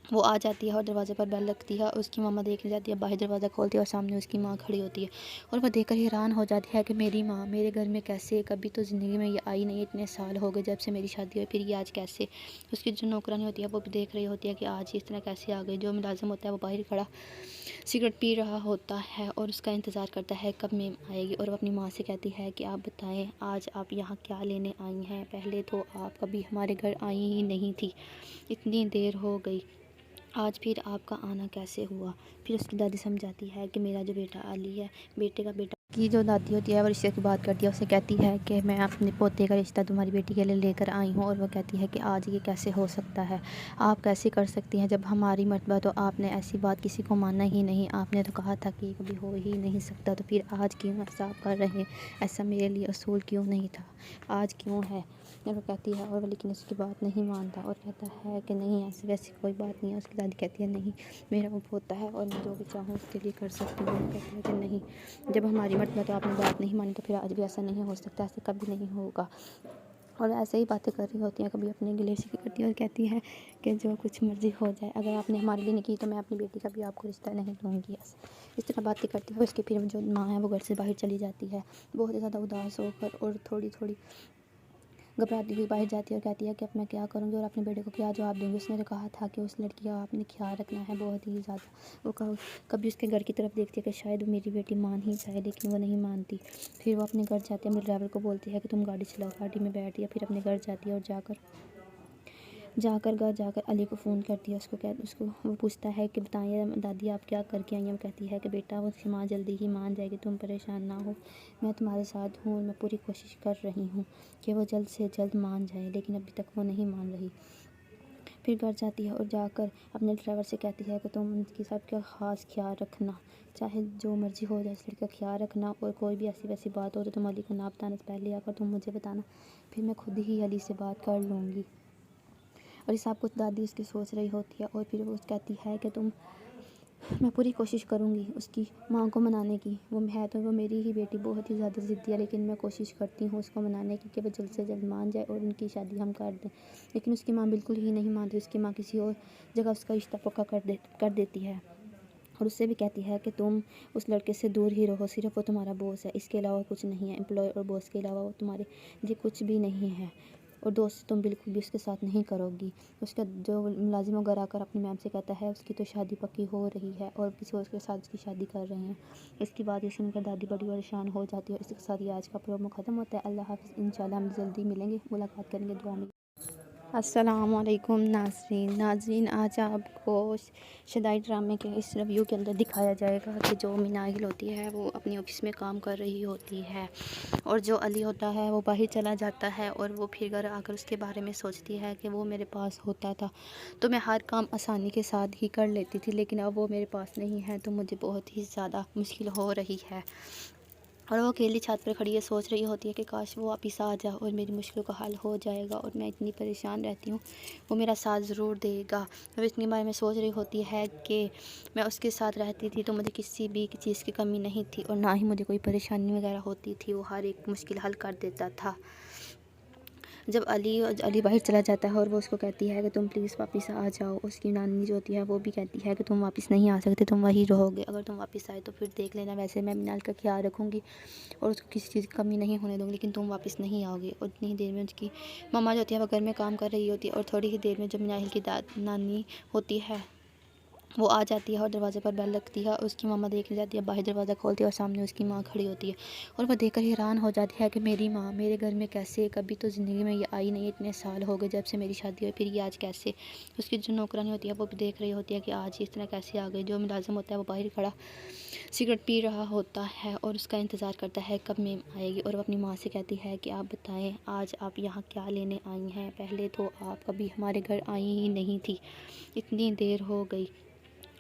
वो आ जाती है और दरवाज़े पर बेल लगती है। उसकी मम्मा देखने जाती है, बाहर दरवाज़ा खोलती है और सामने उसकी माँ खड़ी होती है और वह देखकर हैरान हो जाती है कि मेरी माँ मेरे घर में कैसे, कभी तो ज़िंदगी में ये आई नहीं, इतने साल हो गए जब से मेरी शादी हुई, फिर ये आज कैसे। उसकी जो नौकरानी होती है वो भी देख रही होती है कि आज इस तरह कैसे आ गई। जो मुलाजिम होता है वो बाहर खड़ा सिगरेट पी रहा होता है और उसका इंतज़ार करता है कब मेम आएगी। और वो अपनी माँ से कहती है कि आप बताएं आज आप यहाँ क्या लेने आई हैं, पहले तो आप कभी हमारे घर आई ही नहीं थी, इतनी देर हो गई, आज फिर आपका आना कैसे हुआ। फिर उसकी दादी समझाती है कि मेरा जो बेटा अली है, बेटे का बेटा की जो दादी होती है वो रिश्ते की बात करती है, उसे कहती है कि मैं अपने पोते का रिश्ता तुम्हारी बेटी के लिए लेकर आई हूँ। और वो कहती है कि आज ये कैसे हो सकता है, आप कैसे कर सकती हैं, जब हमारी मर्तबा तो आपने ऐसी बात किसी को मानना ही नहीं, आपने तो कहा था कि कभी हो ही नहीं सकता, तो फिर आज क्यों ऐसा आप कर रहे हैं, ऐसा मेरे लिए असूल क्यों नहीं था, आज क्यों है। और वो कहती है, और वो लेकिन उसकी बात नहीं मानता और कहता है कि नहीं ऐसी वैसी कोई बात नहीं है। उसकी दादी कहती है नहीं, मेरा वो पोता है और मैं जो भी चाहूँ उसके लिए कर सकती हूँ। वो कहती है कि नहीं, जब हमारी मर्तबा तो आपने बात नहीं मानी, तो फिर आज भी ऐसा नहीं हो सकता, ऐसा कभी नहीं होगा। और ऐसे ही बातें कर रही होती हैं, कभी अपने गिले शिकवे करती है और कहती है कि जो कुछ मर्ज़ी हो जाए, अगर आपने हमारे लिए नहीं की तो मैं अपनी बेटी का भी आपको रिश्ता नहीं दूँगी। इस तरह बातें करती है। उसकी फिर जो माँ है वो घर से बाहर चली जाती है, बहुत ही ज़्यादा उदास होकर और थोड़ी थोड़ी घबराती हुई बाहर जाती है और कहती है कि अब मैं क्या करूँगी और अपने बेटे को क्या जवाब दूँगी। उसने तो कहा था कि उस लड़की का आपने ख्याल रखना है बहुत ही ज़्यादा। वो कभी उसके घर की तरफ देखती है कि शायद वो मेरी बेटी मान ही जाए, लेकिन वो नहीं मानती। फिर वो अपने घर जाती है, अपने ड्राइवर को बोलती है कि तुम गाड़ी चलाओ, गाड़ी में बैठती है। फिर अपने घर जाती है और घर जाकर अली को फ़ोन करती है। उसको वो पूछता है कि बताइए दादी आप क्या करके आई हैं। वो कहती है कि बेटा उसकी माँ जल्दी ही मान जाएगी, तुम परेशान ना हो, मैं तुम्हारे साथ हूँ और मैं पूरी कोशिश कर रही हूँ कि वो जल्द से जल्द मान जाए, लेकिन अभी तक वो नहीं मान रही। फिर घर जाती है और जाकर अपने ड्राइवर से कहती है कि तुम उनकी सबका ख़ास ख्याल रखना, चाहे जो मर्ज़ी हो जाए इस लड़की का ख्याल रखना, और कोई भी ऐसी वैसी बात हो तो तुम अली को ना बताने से पहले आकर तुम मुझे बताना, फिर मैं खुद ही अली से बात कर लूँगी। और ये सब कुछ दादी उसकी सोच रही होती है। और फिर वो कहती है कि मैं पूरी कोशिश करूँगी उसकी माँ को मनाने की, वो है तो वो मेरी ही बेटी बहुत ही ज़्यादा ज़िद्दी है, लेकिन मैं कोशिश करती हूँ उसको मनाने की कि वो जल्द से जल्द मान जाए और उनकी शादी हम कर दें। लेकिन उसकी माँ बिल्कुल ही नहीं मानती, उसकी माँ किसी और जगह उसका रिश्ता पक्का कर देती है और उससे भी कहती है कि तुम उस लड़के से दूर ही रहो, सिर्फ वो तुम्हारा बॉस है, इसके अलावा कुछ नहीं है, एम्प्लॉय और बॉस के अलावा वो तुम्हारे लिए कुछ भी नहीं है, और दोस्त तुम बिल्कुल भी उसके साथ नहीं करोगी। उसका जो मुलाजिम घर आकर अपनी मैम से कहता है उसकी तो शादी पक्की हो रही है और किसी और के साथ उसकी शादी कर रहे हैं। इसके बाद ये सुनकर दादी बड़ी परेशान हो जाती है। इसके साथ ही आज का प्रोग्राम ख़त्म होता है। अल्लाह हाफ़िज़। इंशाल्लाह हम जल्दी मिलेंगे, मुलाकात करेंगे, दुआ में। अस्सलामुअलैकुम नाज़रीन, आज आपको शदाई ड्रामे के इस रिव्यू के अंदर दिखाया जाएगा कि जो मिनागिल होती है वो अपनी ऑफिस में काम कर रही होती है और जो अली होता है वो बाहर चला जाता है और वो फिर घर आकर उसके बारे में सोचती है कि वो मेरे पास होता था तो मैं हर काम आसानी के साथ ही कर लेती थी, लेकिन अब वो मेरे पास नहीं है तो मुझे बहुत ही ज़्यादा मुश्किल हो रही है। और वो अकेली छत पर खड़ी है, सोच रही होती है कि काश वो वापस आ जाए और मेरी मुश्किलों का हल हो जाएगा और मैं इतनी परेशान रहती हूँ, वो मेरा साथ ज़रूर देगा। और इतनी बार में सोच रही होती है कि मैं उसके साथ रहती थी तो मुझे किसी भी चीज़ की कमी नहीं थी और ना ही मुझे कोई परेशानी वगैरह होती थी, वो हर एक मुश्किल हल कर देता था। जब अली बाहर चला जाता है और वो उसको कहती है कि तुम प्लीज़ वापस आ जाओ, उसकी नानी जो होती है वो भी कहती है कि तुम वापस नहीं आ सकते, तुम वहीं रहोगे, अगर तुम वापस आए तो फिर देख लेना, वैसे मैं मिनाल का ख्याल रखूँगी और उसको किसी चीज़ की कमी नहीं होने दूँगी, लेकिन तुम वापस नहीं आओगे। और इतनी ही देर में उसकी मम्मा जो होती है वो घर में काम कर रही होती है और थोड़ी ही देर में जब मिनाल की नानी होती है वो आ जाती है और दरवाज़े पर बेल लगती है। उसकी मम्मा देखने जाती है, बाहर दरवाज़ा खोलती है और सामने उसकी माँ खड़ी होती है और वह देखकर हैरान हो जाती है कि मेरी माँ मेरे घर में कैसे, कभी तो ज़िंदगी में ये आई नहीं, इतने साल हो गए जब से मेरी शादी हुई, फिर ये आज कैसे। उसकी जो नौकरानी होती है वो भी देख रही होती है कि आज इस तरह कैसे आ गई। जो मुलाजिम होता है वो बाहर खड़ा सिगरेट पी रहा होता है और उसका इंतज़ार करता है कब मैम आएगी और वो अपनी माँ से कहती है कि आप बताएं आज आप यहाँ क्या लेने आई हैं, पहले तो आप कभी हमारे घर आई ही नहीं थी, इतनी देर हो गई,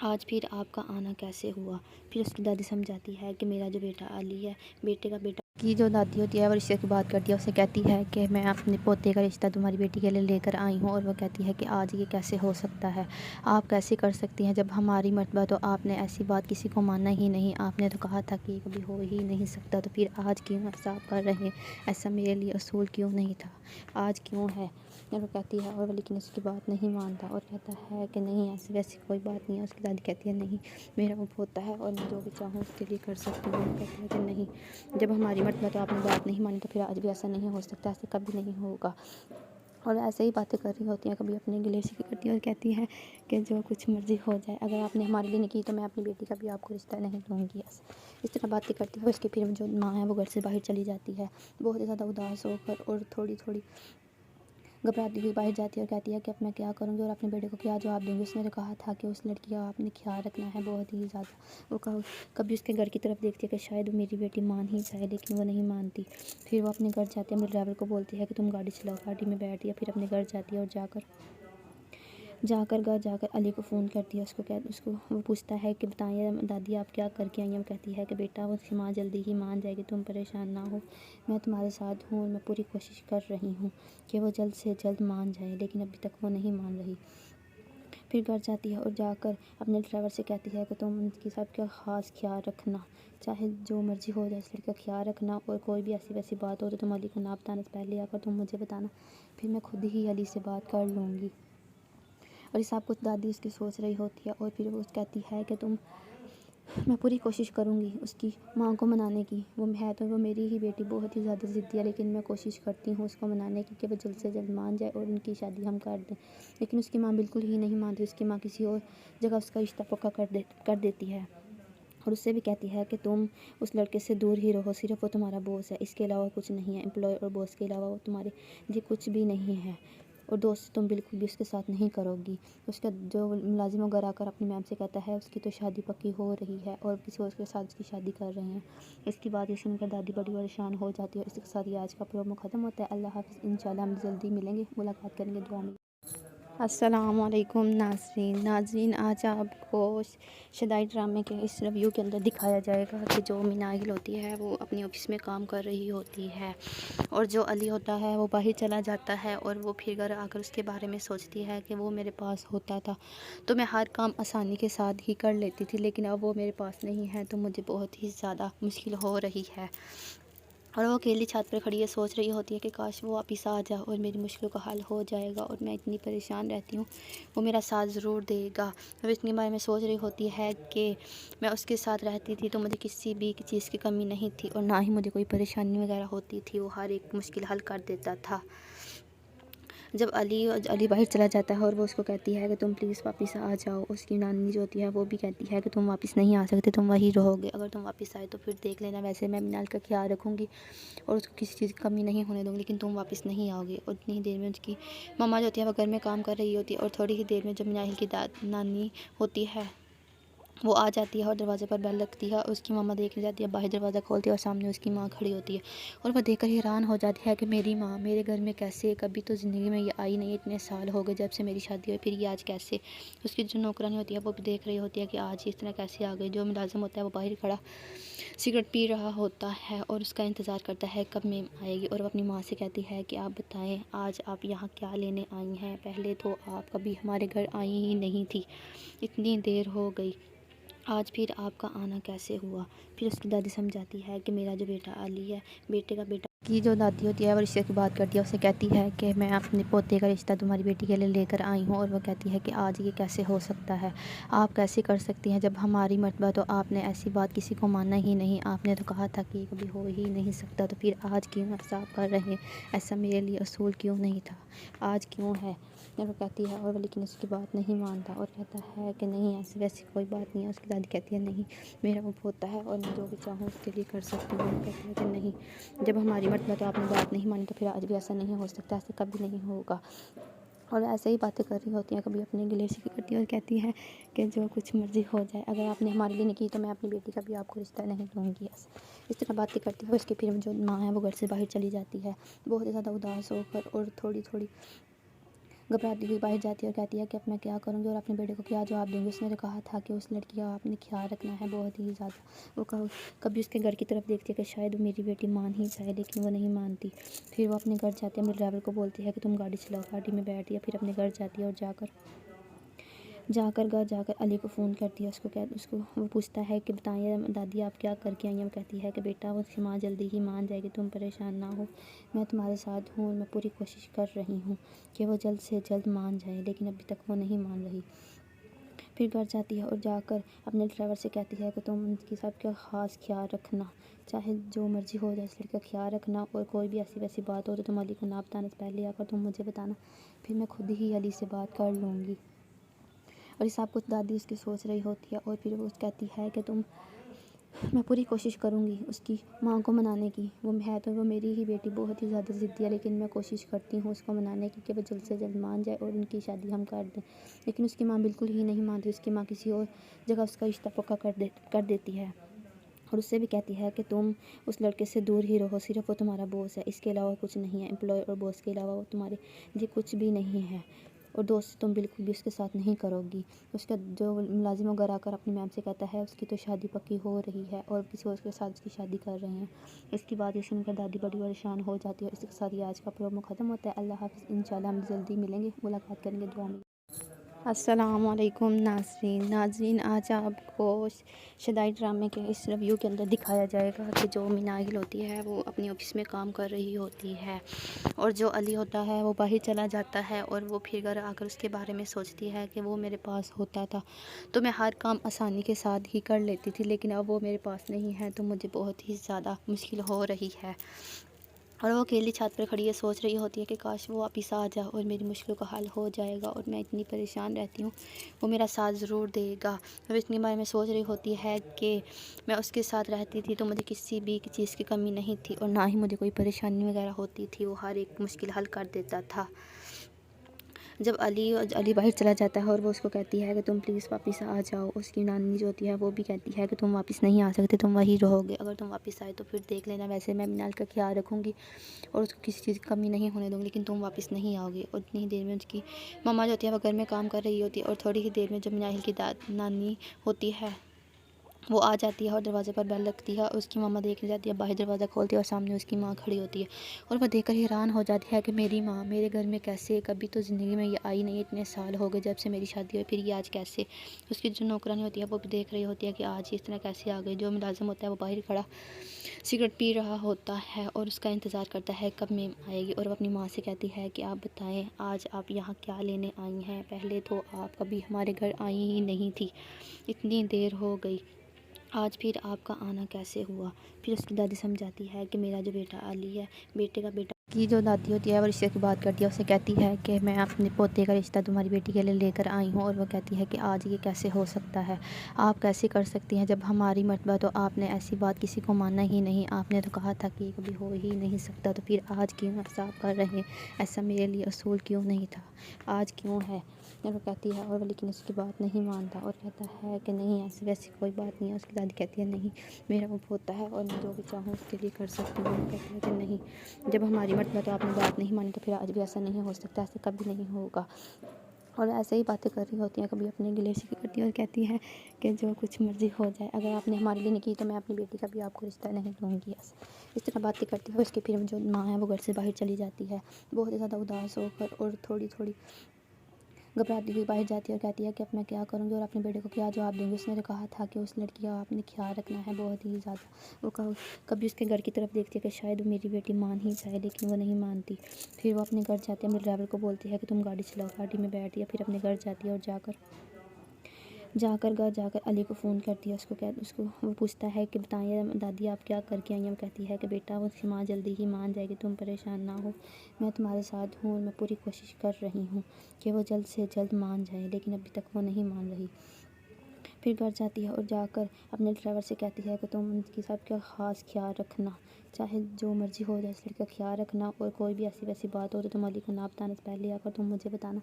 आज फिर आपका आना कैसे हुआ। फिर उसकी दादी समझाती है कि मेरा जो बेटा अली है, बेटे का बेटा की जो दादी होती है वो रिश्ते की बात करती है, उसे कहती है कि मैं अपने पोते का रिश्ता तुम्हारी बेटी के लिए लेकर आई हूँ। और वो कहती है कि आज ये कैसे हो सकता है, आप कैसे कर सकती हैं, जब हमारी मर्तबा तो आपने ऐसी बात किसी को मानना ही नहीं, आपने तो कहा था कि कभी हो ही नहीं सकता, तो फिर आज क्यों ऐसा आप कर रहे हैं, ऐसा मेरे लिए असूल क्यों नहीं था, आज क्यों है। और वो कहती है, और वो लेकिन उसकी बात नहीं मानता और कहता है कि नहीं ऐसी वैसी कोई बात नहीं है। उसकी दादी कहती है नहीं, मेरा वो पोता है और मैं जो भी चाहूँ उसके लिए कर सकती हूँ। वो कहती है कि नहीं, जब हमारी मर्तबा तो आपने बात नहीं मानी, तो फिर आज भी ऐसा नहीं हो सकता, ऐसा कभी नहीं होगा। और ऐसे ही बातें कर रही होती हैं, कभी अपने गिले शिकवे करती है और कहती है कि जो कुछ मर्ज़ी हो जाए, अगर आपने हमारे लिए नहीं की तो मैं अपनी बेटी का भी आपको रिश्ता नहीं दूँगी। इस तरह बातें करती है। उसकी फिर जो माँ है वो घर से बाहर चली जाती है, बहुत ही ज़्यादा उदास होकर और थोड़ी थोड़ी घबराती हुई बाहर जाती है और कहती है कि अब मैं क्या करूँगी और अपने बेटे को क्या जवाब दूँगी। उसने तो कहा था कि उस लड़की का आपने ख्याल रखना है बहुत ही ज़्यादा। वो कभी उसके घर की तरफ देखती है कि शायद वो मेरी बेटी मान ही जाए, लेकिन वो नहीं मानती। फिर वो अपने घर जाती है, अपने ड्राइवर को बोलती है कि तुम गाड़ी चलाओ, गाड़ी में बैठ दिया। फिर अपने घर जाती है और घर जाकर अली को फ़ोन करती है। उसको वो पूछता है कि बताइए दादी आप क्या करके आई हैं। वो कहती है कि बेटा वो माँ जल्दी ही मान जाएगी, तुम परेशान ना हो, मैं तुम्हारे साथ हूँ और मैं पूरी कोशिश कर रही हूँ कि वो जल्द से जल्द मान जाए, लेकिन अभी तक वो नहीं मान रही। फिर घर जाती है और जाकर अपने ड्राइवर से कहती है कि तुम उनकी सबका ख़ास ख्याल रखना, चाहे जो मर्ज़ी हो जाए, इस लड़की का ख्याल रखना, और कोई भी ऐसी वैसी बात हो तो तुम अली को ना बताने से पहले आकर तुम मुझे बताना, फिर मैं खुद ही अली से बात कर लूँगी। और इस सब कुछ दादी उसकी सोच रही होती है और फिर वो कहती है कि मैं पूरी कोशिश करूँगी उसकी माँ को मनाने की। वो है तो वो मेरी ही बेटी बहुत ही ज़्यादा ज़िद्दी है, लेकिन मैं कोशिश करती हूँ उसको मनाने की कि वो जल्द से जल्द मान जाए और उनकी शादी हम कर दें। लेकिन उसकी माँ बिल्कुल ही नहीं मानती। उसकी माँ किसी और जगह उसका रिश्ता पक्का कर देती है और उससे भी कहती है कि तुम उस लड़के से दूर ही रहो, सिर्फ वो तुम्हारा बॉस है, इसके अलावा कुछ नहीं है। एम्प्लॉय और बॉस के अलावा वो तुम्हारे लिए कुछ भी नहीं है, और दोस्त तुम बिल्कुल भी उसके साथ नहीं करोगी। उसका जो मुलाजिम वगैरह आकर अपनी मैम से कहता है उसकी तो शादी पक्की हो रही है और किसी और के साथ उसकी शादी कर रहे हैं। इसकी बात ये सुनकर दादी बड़ी परेशान हो जाती है। इसके साथ ही आज का प्रोमो ख़त्म होता है। अल्लाह हाफ़िज़। इंशाल्लाह हम जल्दी मिलेंगे, मुलाकात करेंगे, दुआ में। अस्सलामुअलैकुम नाज़रीन, आज आपको शदाई ड्रामे के इस रिव्यू के अंदर दिखाया जाएगा कि जो मिनागिल होती है वो अपनी ऑफिस में काम कर रही होती है और जो अली होता है वो बाहर चला जाता है और वो फिर घर आकर उसके बारे में सोचती है कि वो मेरे पास होता था तो मैं हर काम आसानी के साथ ही कर लेती थी, लेकिन अब वो मेरे पास नहीं है तो मुझे बहुत ही ज़्यादा मुश्किल हो रही है। और वो अकेली छत पर खड़ी है, सोच रही होती है कि काश वो वापस आ जाए और मेरी मुश्किलों का हल हो जाएगा और मैं इतनी परेशान रहती हूँ, वो मेरा साथ ज़रूर देगा। अब इतनी बार में सोच रही होती है कि मैं उसके साथ रहती थी तो मुझे किसी भी चीज़ की कमी नहीं थी और ना ही मुझे कोई परेशानी वगैरह होती थी, वो हर एक मुश्किल हल कर देता था। जब अली बाहर चला जाता है और वो उसको कहती है कि तुम प्लीज़ वापस आ जाओ, उसकी नानी जो होती है वो भी कहती है कि तुम वापस नहीं आ सकते, तुम वहीं रहोगे, अगर तुम वापस आए तो फिर देख लेना, वैसे मैं मिनाल का ख्याल रखूँगी और उसको किसी चीज़ की कमी नहीं होने दूँगी, लेकिन तुम वापस नहीं आओगे। और इतनी ही देर में उसकी मम्मा जो होती है वो घर में काम कर रही होती है और थोड़ी ही देर में जब मिनाल की नानी होती है वो आ जाती है और दरवाज़े पर बेल लगती है। उसकी मम्मा देखने जाती है, बाहर दरवाज़ा खोलती है और सामने उसकी माँ खड़ी होती है और वह देखकर हैरान हो जाती है कि मेरी माँ मेरे घर में कैसे, कभी तो ज़िंदगी में ये आई नहीं, इतने साल हो गए जब से मेरी शादी हुई, फिर ये आज कैसे। उसकी जो नौकरानी होती है वो भी देख रही होती है कि आज इस तरह कैसे आ गई। जो मुलाजिम होता है वो बाहर खड़ा सिगरेट पी रहा होता है और उसका इंतज़ार करता है कब मैम आएगी और वो अपनी माँ से कहती है कि आप बताएं आज आप यहाँ क्या लेने आई हैं, पहले तो आप कभी हमारे घर आई ही नहीं थी, इतनी देर हो गई, आज फिर आपका आना कैसे हुआ। फिर उसकी दादी समझाती है कि मेरा जो बेटा अली है, बेटे का बेटा की जो दादी होती है वो रिश्ते की बात करती है, उसे कहती है कि मैं अपने पोते का रिश्ता तुम्हारी बेटी के लिए लेकर आई हूँ और वो कहती है कि आज ये कैसे हो सकता है, आप कैसे कर सकती हैं, जब हमारी मर्तबा तो आपने ऐसी बात किसी को माना ही नहीं, आपने तो कहा था कि कभी हो ही नहीं सकता, तो फिर आज क्यों ऐसा आप कर रहे हैं, ऐसा मेरे लिए असूल क्यों नहीं था, आज क्यों है। वो कहती है और वो लेकिन उसकी बात नहीं मानता और कहता है कि नहीं ऐसी वैसी कोई बात नहीं है। उसकी दादी कहती है नहीं मेरा वो होता है और मैं जो भी चाहूँ उसके लिए कर सकती हूँ। कहती है कि नहीं, जब हमारी मर्तबा तो आपने बात नहीं मानी तो फिर आज भी ऐसा नहीं हो सकता, ऐसे कभी नहीं होगा। और ऐसे ही बातें कर रही होती हैं, कभी अपने गिले शिकवे करती है और कहती है कि जो कुछ मर्ज़ी हो जाए, अगर आपने हमारे लिए नहीं की तो मैं अपनी बेटी का भी आपको रिश्ता नहीं दूँगी। इस तरह बातें करती है। उसकी फिर जो माँ है वो घर से बाहर चली जाती है बहुत ज़्यादा उदास होकर और थोड़ी थोड़ी घबराती हुई बाहर जाती है और कहती है कि अब मैं क्या करूँगी और अपने बेटे को क्या जवाब दूँगी। उसने तो कहा था कि उस लड़की का आपने ख्याल रखना है बहुत ही ज़्यादा। वो कभी उसके घर की तरफ देखती है कि शायद वो मेरी बेटी मान ही जाए, लेकिन वो नहीं मानती। फिर वो अपने घर जाती है, अपने ड्राइवर को बोलती है कि तुम गाड़ी चलाओ, गाड़ी में बैठ दिया। फिर अपने घर जाती है और जाकर अली को फ़ोन करती है। उसको वो पूछता है कि बताइए दादी आप क्या करके आई हैं। वो कहती है कि बेटा वो माँ जल्दी ही मान जाएगी, तुम परेशान ना हो, मैं तुम्हारे साथ हूँ और मैं पूरी कोशिश कर रही हूँ कि वो जल्द से जल्द मान जाए, लेकिन अभी तक वो नहीं मान रही। फिर घर जाती है और जाकर अपने ड्राइवर से कहती है कि तुम उनकी सबका ख़ास ख्याल रखना, चाहे जो मर्ज़ी हो जाए, इस लड़की का ख्याल रखना, और कोई भी ऐसी वैसी बात हो तो तुम अली को ना बताने से पहले आकर तुम मुझे बताना, फिर मैं खुद ही अली से बात कर लूँगी। और ये सब कुछ दादी उसकी सोच रही होती है और फिर वो कहती है कि मैं पूरी कोशिश करूँगी उसकी माँ को मनाने की। वो है तो वो मेरी ही बेटी बहुत ही ज़्यादा ज़िद्दी है, लेकिन मैं कोशिश करती हूँ उसको मनाने की कि वो जल्द से जल्द मान जाए और उनकी शादी हम कर दें। लेकिन उसकी माँ बिल्कुल ही नहीं मानती। उसकी माँ किसी और जगह उसका रिश्ता पक्का कर देती है और उससे भी कहती है कि तुम उस लड़के से दूर ही रहो, सिर्फ वो तुम्हारा बॉस है, इसके अलावा कुछ नहीं है। एम्प्लॉय और बॉस के अलावा वो तुम्हारे लिए कुछ भी नहीं है और दोस्त तुम बिल्कुल भी उसके साथ नहीं करोगी। उसका जो मुलाजिम घर आकर अपनी मैम से कहता है उसकी तो शादी पक्की हो रही है और किसी और के साथ उसकी शादी कर रहे हैं। इसकी बात ये सुनकर दादी बड़ी परेशान हो जाती है। इसके साथ ही आज का प्रोमो ख़त्म होता है। अल्लाह हाफ़िज़। इंशाल्लाह हम जल्दी मिलेंगे, मुलाकात करेंगे, दुआ में। अस्सलामुअलैकुम नाज़रीन, आज आपको शदाई ड्रामे के इस रिव्यू के अंदर दिखाया जाएगा कि जो मिनागिल होती है वो अपनी ऑफिस में काम कर रही होती है और जो अली होता है वो बाहर चला जाता है और वो फिर घर आकर उसके बारे में सोचती है कि वो मेरे पास होता था तो मैं हर काम आसानी के साथ ही कर लेती थी, लेकिन अब वो मेरे पास नहीं है तो मुझे बहुत ही ज़्यादा मुश्किल हो रही है। और वो अकेली छत पर खड़ी है, सोच रही होती है कि काश वो वापस आ जाए और मेरी मुश्किलों का हल हो जाएगा और मैं इतनी परेशान रहती हूँ, वो मेरा साथ ज़रूर देगा। वो इतनी बार में सोच रही होती है कि मैं उसके साथ रहती थी तो मुझे किसी भी चीज़ की कमी नहीं थी और ना ही मुझे कोई परेशानी वगैरह होती थी, वो हर एक मुश्किल हल कर देता था। जब अली बाहर चला जाता है और वो उसको कहती है कि तुम प्लीज़ वापस आ जाओ, उसकी नानी जो होती है वो भी कहती है कि तुम वापस नहीं आ सकते, तुम वहीं रहोगे, अगर तुम वापस आए तो फिर देख लेना, वैसे मैं मिनाल का ख्याल रखूँगी और उसको किसी चीज़ की कमी नहीं होने दूँगी, लेकिन तुम वापस नहीं आओगे। और इतनी ही देर में उसकी मम्मा जो होती है वो घर में काम कर रही होती है और थोड़ी ही देर में जो मिनाल की नानी होती है वो आ जाती है और दरवाज़े पर बेल लगती है और उसकी मम्मा देखने जाती है, बाहर दरवाज़ा खोलती है और सामने उसकी माँ खड़ी होती है और वह देखकर हैरान हो जाती है कि मेरी माँ मेरे घर में कैसे, कभी तो ज़िंदगी में ये आई नहीं, इतने साल हो गए जब से मेरी शादी हुई, फिर ये आज कैसे। उसकी जो नौकरानी होती है वो भी देख रही होती है कि आज इस तरह कैसे आ गई। जो मुलाजिम होता है वो बाहर खड़ा सिगरेट पी रहा होता है और उसका इंतज़ार करता है कब मैम आएगी और वो अपनी माँ से कहती है कि आप बताएं आज आप यहाँ क्या लेने आई हैं, पहले तो आप कभी हमारे घर आई ही नहीं थी, इतनी देर हो गई, आज फिर आपका आना कैसे हुआ। फिर उसकी दादी समझाती है कि मेरा जो बेटा अली है, बेटे का बेटा की जो दादी होती है वो रिश्ते की बात करती है, उसे कहती है कि मैं अपने पोते का रिश्ता तुम्हारी बेटी के लिए लेकर आई हूँ और वो कहती है कि आज ये कैसे हो सकता है, आप कैसे कर सकती हैं, जब हमारी मर्तबा तो आपने ऐसी बात किसी को माना ही नहीं, आपने तो कहा था कि कभी हो ही नहीं सकता, तो फिर आज क्यों ऐसा आप कर रहे हैं, ऐसा मेरे लिए असूल क्यों नहीं था, आज क्यों है। और वो कहती है और वो लेकिन उसकी बात नहीं मानता और कहता है कि नहीं ऐसी वैसी कोई बात नहीं है। उसकी दादी कहती है नहीं, मेरा वो पोता है और मैं जो भी चाहूँ उसके लिए कर सकती हूँ। वो कहती है कि नहीं, जब हमारी मर्तबा तो आपने बात नहीं मानी तो फिर आज भी ऐसा नहीं हो सकता, ऐसा कभी नहीं होगा। और ऐसे ही बातें कर रही होती हैं, कभी अपने गिले शिकवे करती है और कहती है कि जो कुछ मर्ज़ी हो जाए, अगर आपने हमारे लिए नहीं की तो मैं अपनी बेटी का भी आपको रिश्ता नहीं दूँगी। इस तरह बातें करती है। उसकी फिर जो माँ है वो घर से बाहर चली जाती है बहुत ही ज़्यादा उदास होकर और थोड़ी थोड़ी घबराती हुई बाहर जाती है और कहती है कि अब मैं क्या करूँगी और अपने बेटे को क्या जवाब दूँगी। उसने तो कहा था कि उस लड़की का आपने ख्याल रखना है बहुत ही ज़्यादा। वो कभी उसके घर की तरफ देखती है कि शायद मेरी बेटी मान ही जाए, लेकिन वो नहीं मानती। फिर वो अपने घर जाती है, अपने ड्राइवर को बोलती है कि तुम गाड़ी चलाओ, गाड़ी में बैठ दिया। फिर अपने घर जाती है और घर जाकर अली को फ़ोन करती है। उसको वो पूछता है कि बताइए दादी आप क्या करके आई हैं। वो कहती है कि बेटा वो माँ जल्दी ही मान जाएगी, तुम परेशान ना हो, मैं तुम्हारे साथ हूँ और मैं पूरी कोशिश कर रही हूँ कि वो जल्द से जल्द मान जाए, लेकिन अभी तक वो नहीं मान रही। फिर घर जाती है और जाकर अपने ड्राइवर से कहती है कि तुम उनकी सबका ख़ास ख्याल रखना, चाहे जो मर्ज़ी हो जाए, इस लड़की का ख्याल रखना और कोई भी ऐसी वैसी बात हो तो तुम अली को ना बताना, पहले आकर तुम मुझे बताना,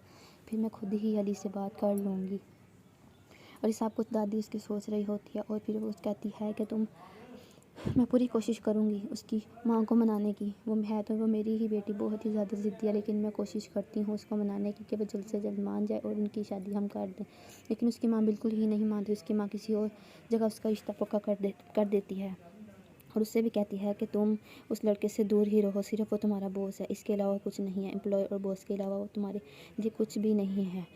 फिर मैं खुद ही अली से बात कर लूँगी। और ये सब कुछ दादी उसकी सोच रही होती है और फिर वो कहती है कि मैं पूरी कोशिश करूँगी उसकी माँ को मनाने की। वो है तो वो मेरी ही बेटी बहुत ही ज़्यादा ज़िद्दी है, लेकिन मैं कोशिश करती हूँ उसको मनाने की कि वो जल्द से जल्द मान जाए और उनकी शादी हम कर दें। लेकिन उसकी माँ बिल्कुल ही नहीं मानती। उसकी माँ किसी और जगह उसका रिश्ता पक्का कर देती है और उससे भी कहती है कि तुम उस लड़के से दूर ही रहो, सिर्फ वो तुम्हारा बॉस है, इसके अलावा कुछ नहीं है। एम्प्लॉय और बॉस के अलावा वो तुम्हारे लिए कुछ भी नहीं है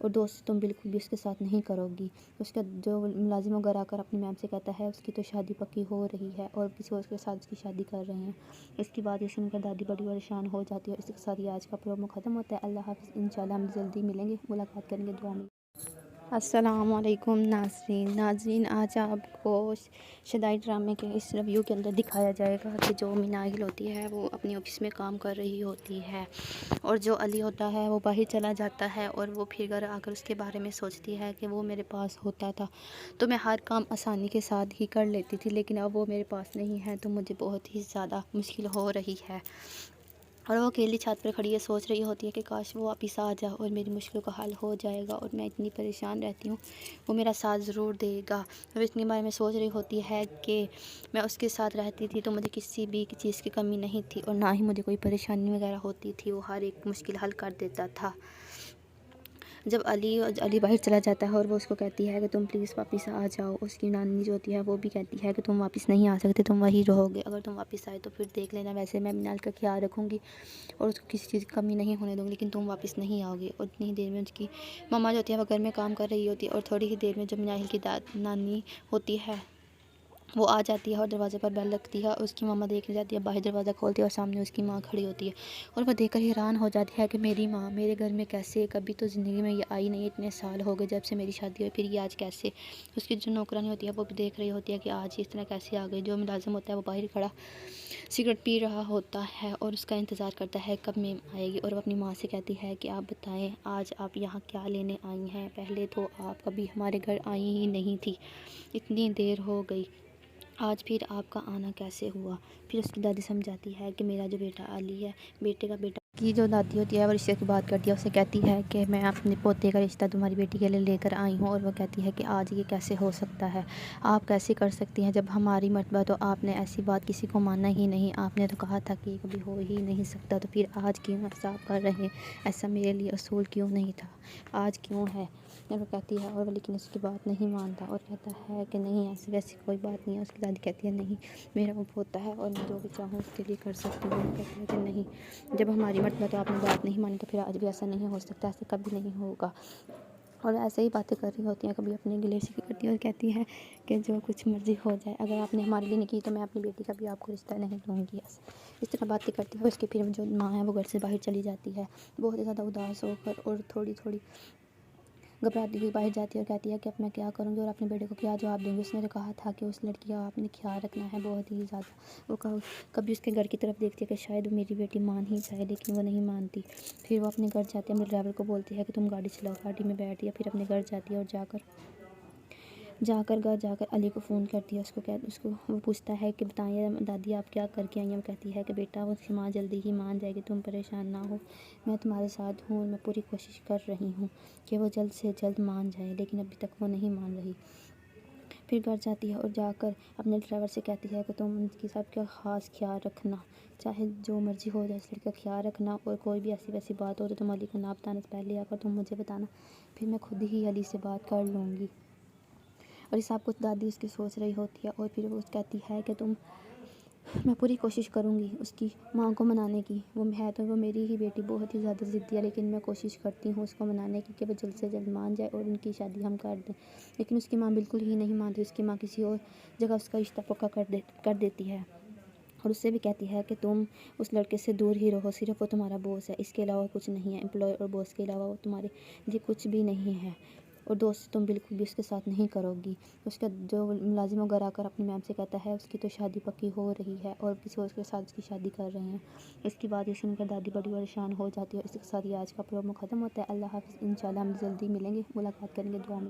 और दोस्त तुम बिल्कुल भी उसके साथ नहीं करोगी। उसका जो मुलाजिम घर आकर अपनी मैम से कहता है उसकी तो शादी पक्की हो रही है और किसी और के साथ उसकी शादी कर रहे हैं। इसकी बात ये सुनकर दादी बड़ी परेशान हो जाती है। इसके साथ ही आज का प्रोमो ख़त्म होता है। अल्लाह हाफ़िज़। इंशाल्लाह हम जल्दी मिलेंगे, मुलाकात करेंगे, दुआ में। अस्सलामुअलैकुम नाज़रीन, आज आपको शदाई ड्रामे के इस रिव्यू के अंदर दिखाया जाएगा कि जो मिनागिल होती है वो अपनी ऑफिस में काम कर रही होती है और जो अली होता है वो बाहर चला जाता है और वो फिर घर आकर उसके बारे में सोचती है कि वो मेरे पास होता था तो मैं हर काम आसानी के साथ ही कर लेती थी, लेकिन अब वो मेरे पास नहीं है तो मुझे बहुत ही ज़्यादा मुश्किल हो रही है। और वो अकेली छत पर खड़ी है, सोच रही होती है कि काश वो वापिस आ जाए और मेरी मुश्किलों का हल हो जाएगा और मैं इतनी परेशान रहती हूँ, वो मेरा साथ ज़रूर देगा। अब इसके बारे में सोच रही होती है कि मैं उसके साथ रहती थी तो मुझे किसी भी चीज़ की कमी नहीं थी और ना ही मुझे कोई परेशानी वगैरह होती थी, वो हर एक मुश्किल हल कर देता था। जब अली बाहर चला जाता है और वो उसको कहती है कि तुम प्लीज़ वापस आ जाओ, उसकी नानी जो होती है वो भी कहती है कि तुम वापस नहीं आ सकते, तुम वहीं रहोगे, अगर तुम वापस आए तो फिर देख लेना, वैसे मैं मिनाल का ख्याल रखूँगी और उसको किसी चीज़ की कमी नहीं होने दूँगी, लेकिन तुम वापस नहीं आओगे। और इतनी ही देर में उसकी मम्मा जो होती है वो घर में काम कर रही होती है और थोड़ी ही देर में जब मिनाल की नानी होती है वो आ जाती है और दरवाज़े पर बेल लगती है। उसकी मम्मा देखने जाती है, बाहर दरवाज़ा खोलती है और सामने उसकी माँ खड़ी होती है और वह देखकर हैरान हो जाती है कि मेरी माँ मेरे घर में कैसे, कभी तो ज़िंदगी में ये आई नहीं, इतने साल हो गए जब से मेरी शादी हुई, फिर ये आज कैसे। उसकी जो नौकरानी होती है वो भी देख रही होती है कि आज इस तरह कैसे आ गई। जो मुलाजिम होता है वो बाहर खड़ा सिगरेट पी रहा होता है और उसका इंतज़ार करता है कब मैम आएगी और वो अपनी माँ से कहती है कि आप बताएं आज आप यहाँ क्या लेने आई हैं, पहले तो आप कभी हमारे घर आई ही नहीं थी, इतनी देर हो गई, आज फिर आपका आना कैसे हुआ। फिर उसकी दादी समझाती है कि मेरा जो बेटा अली है, बेटे का बेटा की जो दादी होती है वो रिश्ते की बात करती है, उससे कहती है कि मैं अपने पोते का रिश्ता तुम्हारी बेटी के लिए लेकर आई हूँ। और वो कहती है कि आज ये कैसे हो सकता है, आप कैसे कर सकती हैं, जब हमारी मर्तबा तो आपने ऐसी बात किसी को माना ही नहीं, आपने तो कहा था कि ये कभी हो ही नहीं सकता, तो फिर आज क्यों ऐसा आप कर रहे हैं, ऐसा मेरे लिए असूल क्यों नहीं था, आज क्यों है। और वो कहती है और वो लेकिन उसकी बात नहीं मानता और कहता है कि नहीं ऐसी वैसी कोई बात नहीं है। उसकी दादी कहती है नहीं मेरा वो पोता है और मैं जो भी चाहूँ उसके लिए कर सकती हूँ। कहती है कि नहीं, जब हमारी मर्तबा तो आपने बात नहीं मानी तो फिर आज भी ऐसा नहीं हो सकता, ऐसा कभी नहीं होगा। और ऐसे ही बातें कर रही होती हैं, कभी अपने गिले शिकवे करती है और कहती है कि जो कुछ मर्ज़ी हो जाए, अगर आपने हमारे लिए नहीं की तो मैं अपनी बेटी का भी आपको रिश्ता नहीं दूँगी। इस तरह बातें करती है। उसकी फिर जो माँ है वो घर से बाहर चली जाती है बहुत ज़्यादा उदास होकर और थोड़ी थोड़ी घबराती हुई बाहर जाती है और कहती है कि अब मैं क्या करूँगी और अपने बेटे को क्या जवाब दूँगी। उसने तो कहा था कि उस लड़की का आपने ख्याल रखना है बहुत ही ज़्यादा। वो कभी उसके घर की तरफ देखती है कि शायद मेरी बेटी मान ही जाए, लेकिन वो नहीं मानती। फिर वो अपने घर जाती है, अपने ड्राइवर को बोलती है कि तुम गाड़ी चलाओ, गाड़ी में बैठती है, फिर अपने घर जाती है और घर जाकर अली को फ़ोन करती है। उसको वो पूछता है कि बताइए दादी आप क्या करके आई हैं। वो कहती है कि बेटा उसकी माँ जल्दी ही मान जाएगी, तुम परेशान ना हो, मैं तुम्हारे साथ हूँ और मैं पूरी कोशिश कर रही हूँ कि वो जल्द से जल्द मान जाए, लेकिन अभी तक वो नहीं मान रही। फिर घर जाती है और जाकर अपने ड्राइवर से कहती है कि तुम उनकी सबका ख़ास ख्याल रखना, चाहे जो मर्ज़ी हो जाए, इस लड़के का ख्याल रखना और कोई भी ऐसी वैसी बात हो तो तुम अली को ना बताने से पहले आकर तुम मुझे बताना, फिर मैं खुद ही अली से बात कर लूँगी। और ये सब कुछ दादी उसकी सोच रही होती है और फिर वो कहती है कि मैं पूरी कोशिश करूँगी उसकी माँ को मनाने की। वो है तो वो मेरी ही बेटी बहुत ही ज़्यादा ज़िद्दी है, लेकिन मैं कोशिश करती हूँ उसको मनाने की कि वो जल्द से जल्द मान जाए और उनकी शादी हम कर दें। लेकिन उसकी माँ बिल्कुल ही नहीं मानती। उसकी माँ किसी और जगह उसका रिश्ता पक्का कर देती है और उससे भी कहती है कि तुम उस लड़के से दूर ही रहो, सिर्फ वो तुम्हारा बॉस है, इसके अलावा कुछ नहीं है। एम्प्लॉय और बॉस के अलावा वो तुम्हारे लिए कुछ भी नहीं है और दोस्त तुम बिल्कुल भी उसके साथ नहीं करोगी। उसका जो मुलाजिम घर आकर अपनी मैम से कहता है उसकी तो शादी पक्की हो रही है और किसी और के साथ उसकी शादी कर रहे हैं। इसकी बात सुनकर दादी बड़ी परेशान हो जाती है। इसके साथ ही आज का प्रोमो ख़त्म होता है। अल्लाह हाफ़िज़। इंशाल्लाह हम जल्दी मिलेंगे, मुलाकात करेंगे, दुआ में।